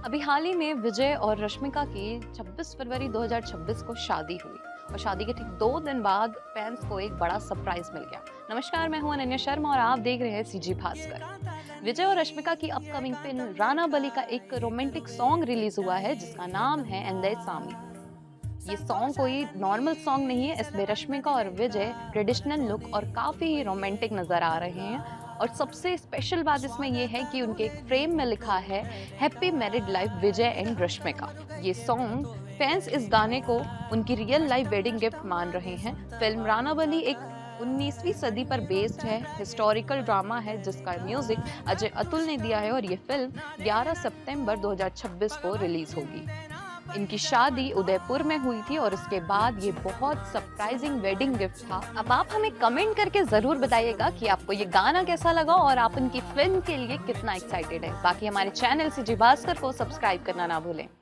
अभी हाल ही में विजय और रश्मिका की 26 फरवरी 2026 को शादी हुई और शादी के ठीक 2 दिन बाद फैंस को एक बड़ा सरप्राइज मिल गया। नमस्कार, मैं हूं अनन्या शर्मा और आप देख रहे हैं सीजी भास्कर। विजय और रश्मिका की अपकमिंग फिल्म राना बली का एक रोमांटिक सॉन्ग रिलीज हुआ है जिसका नाम है एंदे सामी। ये सॉन्ग कोई नॉर्मल सॉन्ग नहीं है, इसमें रश्मिका और विजय ट्रेडिशनल लुक और काफी ही रोमांटिक नजर आ रहे हैं। और सबसे स्पेशल बात इसमें यह है कि उनके फ्रेम में लिखा है happy married life Vijay and Rashmika. ये सॉन्ग फैंस इस गाने को उनकी रियल लाइफ वेडिंग गिफ्ट मान रहे हैं। फिल्म राना बली एक 19वीं सदी पर बेस्ड है, हिस्टोरिकल ड्रामा है जिसका म्यूजिक अजय अतुल ने दिया है और ये फिल्म 11 सितंबर 2026 को रिलीज होगी। इनकी शादी उदयपुर में हुई थी और उसके बाद ये बहुत सरप्राइजिंग वेडिंग गिफ्ट था। अब आप हमें कमेंट करके जरूर बताइएगा कि आपको ये गाना कैसा लगा और आप इनकी फिल्म के लिए कितना एक्साइटेड है। बाकी हमारे चैनल सीजी भास्कर को सब्सक्राइब करना ना भूलें।